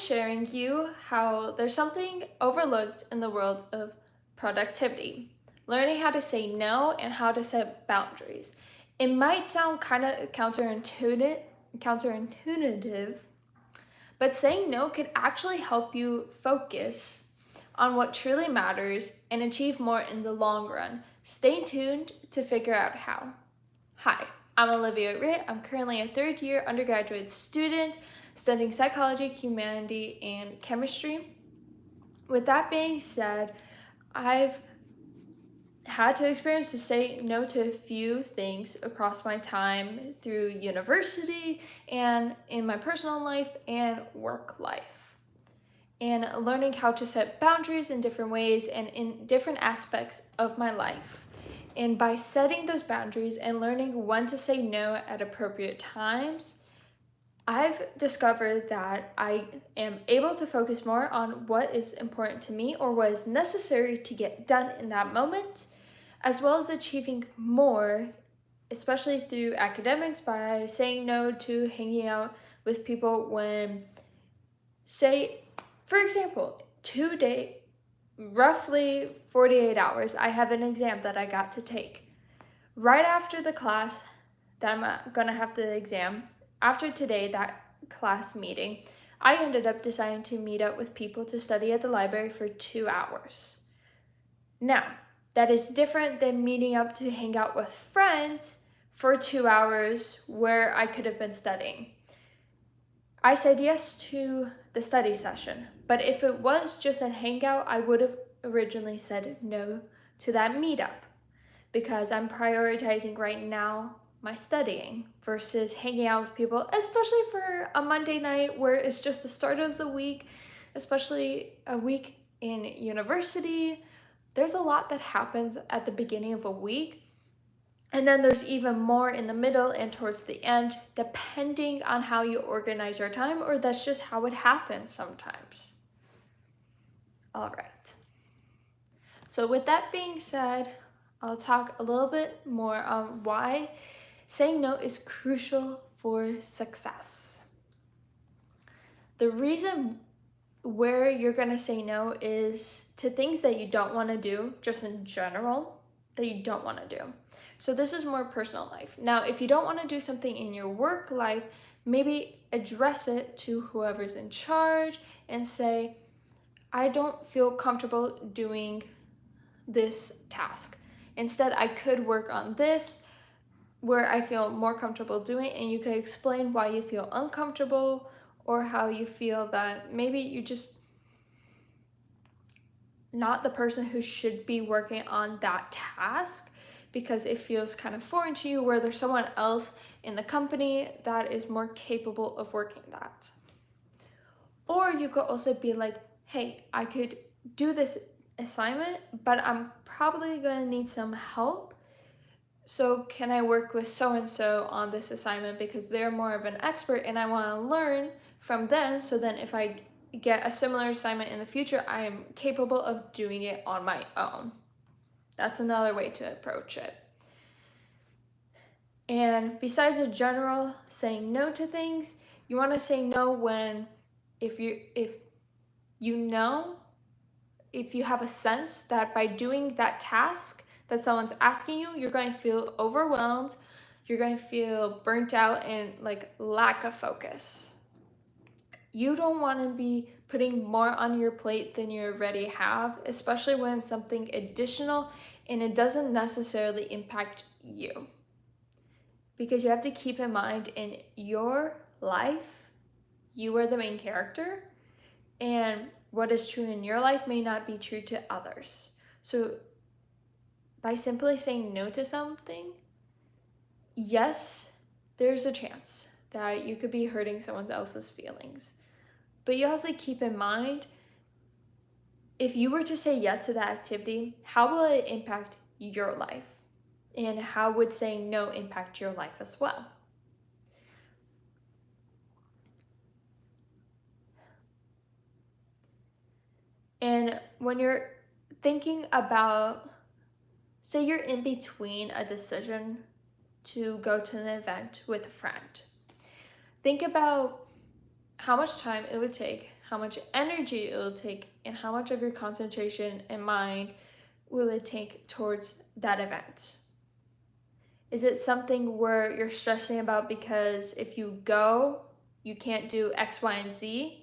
sharing you how there's something overlooked in the world of productivity. Learning how to say no and how to set boundaries. It might sound kind of counterintuitive, but saying no can actually help you focus on what truly matters and achieve more in the long run. Stay tuned to figure out how. Hi, I'm Olivia Ritt. I'm currently a third year undergraduate student studying psychology, humanity, and chemistry. With that being said, I've had to experience to say no to a few things across my time through university and in my personal life and work life. And learning how to set boundaries in different ways and in different aspects of my life. And by setting those boundaries and learning when to say no at appropriate times, I've discovered that I am able to focus more on what is important to me or what is necessary to get done in that moment, as well as achieving more, especially through academics, by saying no to hanging out with people when, say, for example, roughly 48 hours, I have an exam that I got to take. Right after the class that I'm gonna have the exam, after today, that class meeting, I ended up deciding to meet up with people to study at the library for 2 hours. Now, that is different than meeting up to hang out with friends for 2 hours where I could have been studying. I said yes to the study session, but if it was just a hangout, I would have originally said no to that meetup because I'm prioritizing right now my studying versus hanging out with people, especially for a Monday night where it's just the start of the week, especially a week in university. There's a lot that happens at the beginning of a week. And then there's even more in the middle and towards the end, depending on how you organize your time, or that's just how it happens sometimes. All right. So with that being said, I'll talk a little bit more on why saying no is crucial for success. The reason where you're going to say no is to things that you don't want to do, just in general, that you don't want to do. So this is more personal life. Now, if you don't want to do something in your work life, maybe address it to whoever's in charge and say, I don't feel comfortable doing this task. Instead, I could work on this where I feel more comfortable doing, and you could explain why you feel uncomfortable or how you feel that maybe you just not the person who should be working on that task because it feels kind of foreign to you, where there's someone else in the company that is more capable of working that. Or you could also be like, hey, I could do this assignment, but I'm probably going to need some help. So can I work with so-and-so on this assignment because they're more of an expert and I want to learn from them, so then if I get a similar assignment in the future, I am capable of doing it on my own. That's another way to approach it. And besides a general saying no to things, you want to say no when if you have a sense that by doing that task that someone's asking you, you're going to feel overwhelmed, you're going to feel burnt out and like lack of focus. You don't want to be putting more on your plate than you already have, especially when it's something additional and it doesn't necessarily impact you. Because you have to keep in mind, in your life, you are the main character, and what is true in your life may not be true to others. So by simply saying no to something, yes, there's a chance that you could be hurting someone else's feelings. But you also keep in mind, if you were to say yes to that activity, how will it impact your life? And how would saying no impact your life as well? And when you're thinking about, say you're in between a decision to go to an event with a friend, think about how much time it would take, how much energy it will take, and how much of your concentration and mind will it take towards that event. Is it something where you're stressing about because if you go, you can't do X, Y, and Z?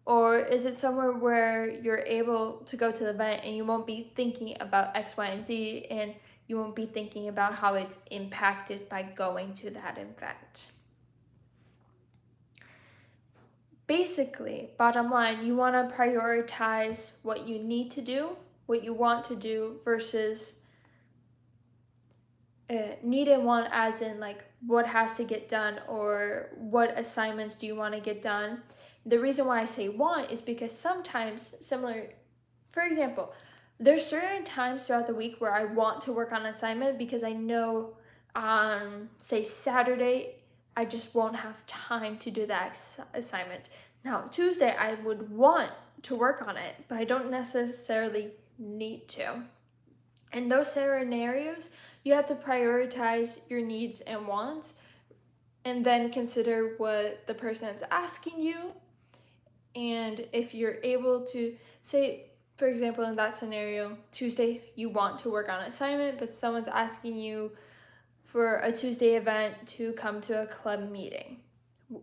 Or is it somewhere where you're able to go to the event and you won't be thinking about X, Y, and Z, and you won't be thinking about how it's impacted by going to that event? Basically, bottom line, you want to prioritize what you need to do, what you want to do, versus need and want, as in like what has to get done or what assignments do you want to get done. The reason why I say want is because sometimes, similar, for example, there's certain times throughout the week where I want to work on an assignment because I know on, say, Saturday, I just won't have time to do that assignment. Now, Tuesday, I would want to work on it, but I don't necessarily need to. In those scenarios, you have to prioritize your needs and wants and then consider what the person is asking you. And if you're able to, say, for example, in that scenario, Tuesday, you want to work on an assignment, but someone's asking you for a Tuesday event to come to a club meeting.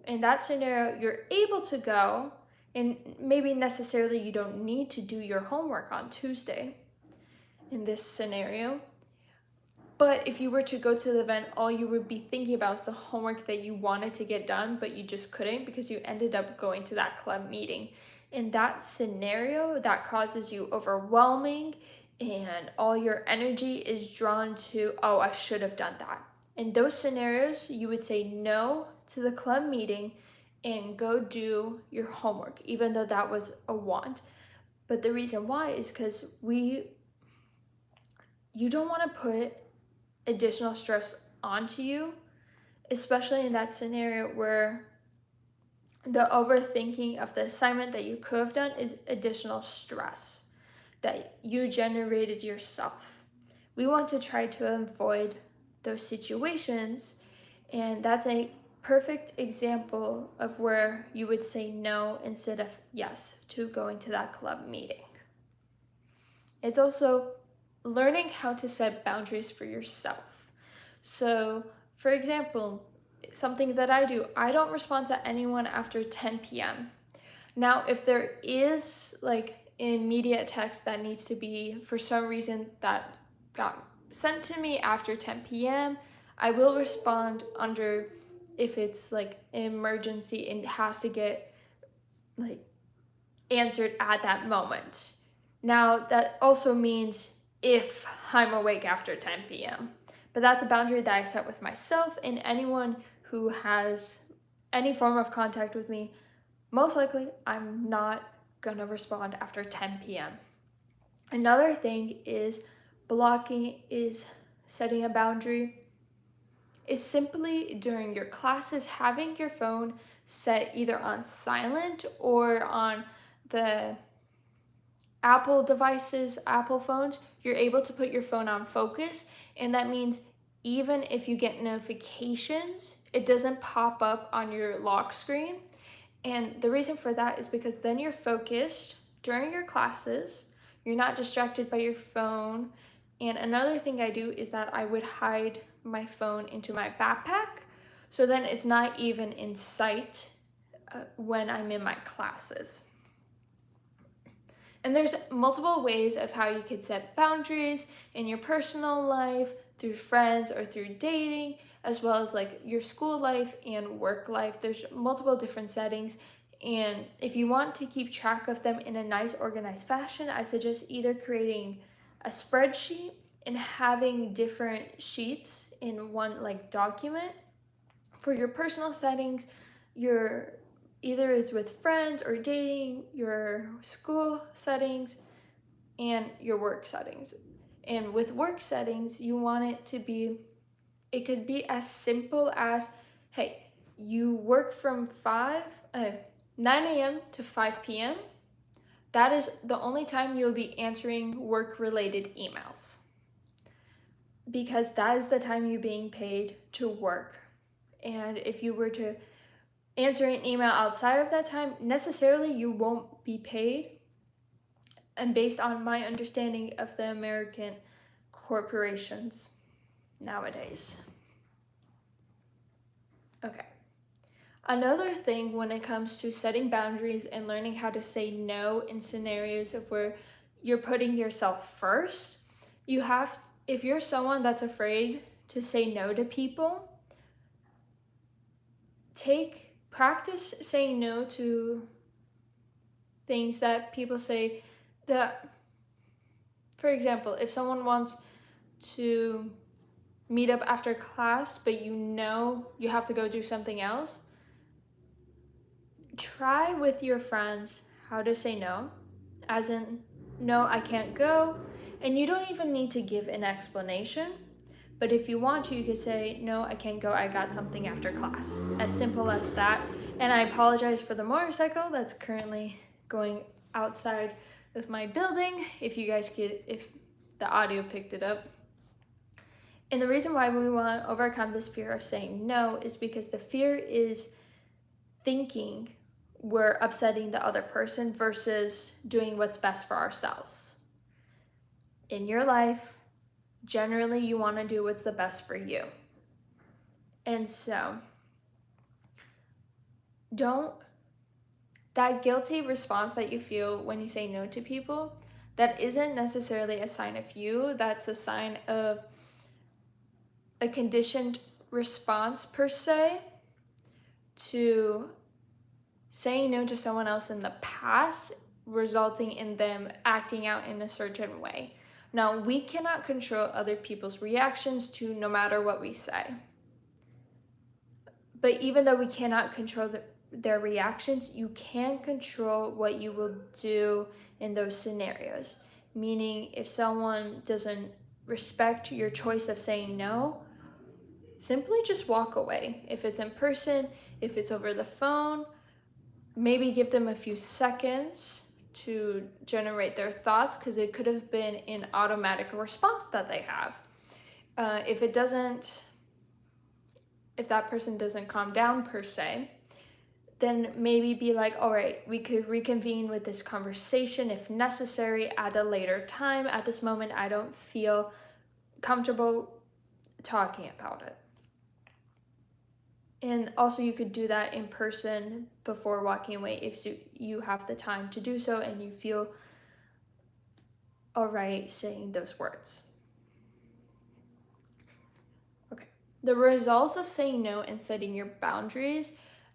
In that scenario, you're able to go, and maybe necessarily you don't need to do your homework on Tuesday in this scenario. But if you were to go to the event, all you would be thinking about is the homework that you wanted to get done, but you just couldn't because you ended up going to that club meeting. In that scenario, that causes you overwhelming and all your energy is drawn to, oh, I should have done that. In those scenarios, you would say no to the club meeting and go do your homework, even though that was a want. But the reason why is because you don't want to put additional stress onto you, especially in that scenario where the overthinking of the assignment that you could have done is additional stress that you generated yourself. We want to try to avoid those situations, and that's a perfect example of where you would say no instead of yes to going to that club meeting. It's also learning how to set boundaries for yourself. So, for example, something that I do, I don't respond to anyone after 10 p.m. Now, if there is like immediate text that needs to be, for some reason, that got sent to me after 10 p.m., I will respond under if it's like an emergency and has to get like answered at that moment. Now, that also means if I'm awake after 10 p.m. But that's a boundary that I set with myself, and anyone who has any form of contact with me, most likely I'm not gonna respond after 10 p.m. Another thing is setting a boundary is simply during your classes having your phone set either on silent or on the Apple devices, Apple phones, you're able to put your phone on focus, and that means even if you get notifications, it doesn't pop up on your lock screen. And the reason for that is because then you're focused during your classes, you're not distracted by your phone. And another thing I do is that I would hide my phone into my backpack, so then it's not even in sight when I'm in my classes. And there's multiple ways of how you could set boundaries in your personal life, through friends or through dating, as well as like your school life and work life. There's multiple different settings. And if you want to keep track of them in a nice organized fashion, I suggest either creating a spreadsheet and having different sheets in one like document for your personal settings, your either is with friends or dating, your school settings, and your work settings. And with work settings, you want it to be, it could be as simple as, hey, you work from 9 a.m. to 5 p.m. That is the only time you'll be answering work-related emails, because that is the time you're being paid to work. And if you were to answering an email outside of that time, necessarily you won't be paid. And based on my understanding of the American corporations nowadays. Okay. Another thing when it comes to setting boundaries and learning how to say no in scenarios of where you're putting yourself first, if you're someone that's afraid to say no to people, practice saying no to things that people say that, for example, if someone wants to meet up after class, but you have to go do something else, try with your friends how to say no, as in, no, I can't go, and you don't even need to give an explanation, but if you want to, you could say, no, I can't go, I got something after class. As simple as that. And I apologize for the motorcycle that's currently going outside of my building, if the audio picked it up. And the reason why we want to overcome this fear of saying no is because the fear is thinking we're upsetting the other person versus doing what's best for ourselves. In your life, generally you want to do what's the best for you. And so, that guilty response that you feel when you say no to people, that isn't necessarily a sign of you, that's a sign of a conditioned response per se to saying no to someone else in the past, resulting in them acting out in a certain way. Now, we cannot control other people's reactions to no matter what we say. But even though we cannot control their reactions, you can control what you will do in those scenarios. Meaning, if someone doesn't respect your choice of saying no, simply just walk away. If it's in person, if it's over the phone, maybe give them a few seconds to generate their thoughts, because it could have been an automatic response that they have. If that person doesn't calm down per se, then maybe be like, all right, we could reconvene with this conversation if necessary at a later time. At this moment, I don't feel comfortable talking about it. And also you could do that in person before walking away if you have the time to do so and you feel all right saying those words. Okay. The results of saying no and setting your boundaries.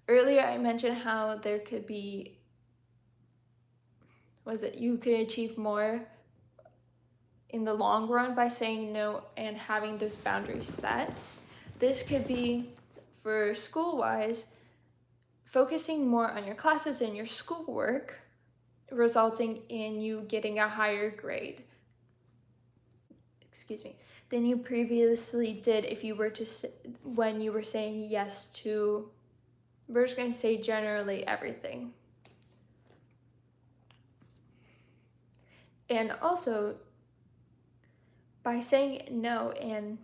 Earlier I mentioned how there could be, you could achieve more in the long run by saying no and having those boundaries set. This could be, for school-wise, focusing more on your classes and your schoolwork, resulting in you getting a higher grade, than you previously did when you were saying yes to, we're just going to say generally everything. And also, by saying no and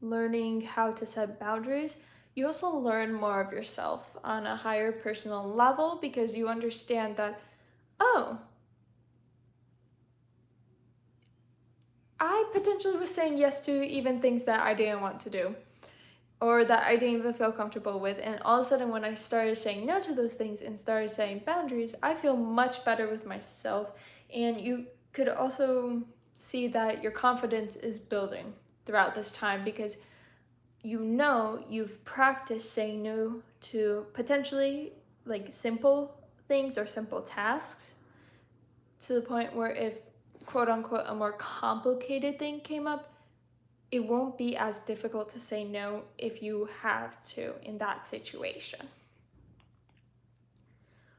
learning how to set boundaries, you also learn more of yourself on a higher personal level, because you understand that, oh, I potentially was saying yes to even things that I didn't want to do, or that I didn't even feel comfortable with. And all of a sudden, when I started saying no to those things and started setting boundaries, I feel much better with myself. And you could also see that your confidence is building throughout this time, because you've practiced saying no to potentially simple things or simple tasks, to the point where if quote unquote a more complicated thing came up, it won't be as difficult to say no if you have to in that situation.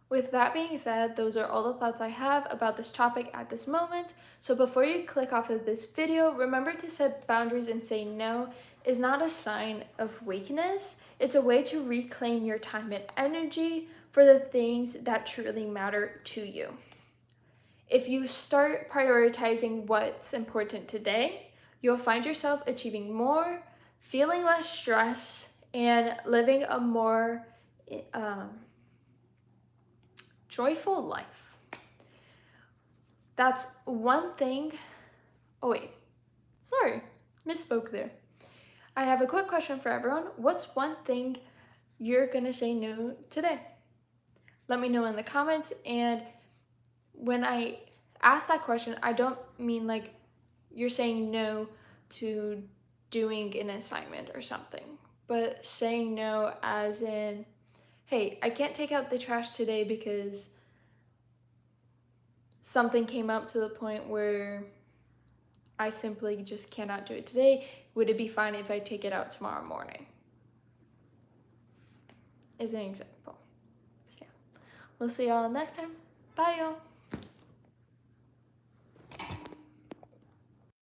With that being said, those are all the thoughts I have about this topic at this moment. So before you click off of this video, remember to set boundaries, and say no is not a sign of weakness. It's a way to reclaim your time and energy for the things that truly matter to you. If you start prioritizing what's important today, you'll find yourself achieving more, feeling less stress, and living a more joyful life. That's one thing. Oh, wait. Sorry, misspoke there. I have a quick question for everyone. What's one thing you're gonna say no today? Let me know in the comments. And when I ask that question, I don't mean like you're saying no to doing an assignment or something, but saying no as in, hey, I can't take out the trash today because something came up to the point where I simply just cannot do it today. Would it be fine if I take it out tomorrow morning? Is an example. So yeah, we'll see y'all next time. Bye y'all.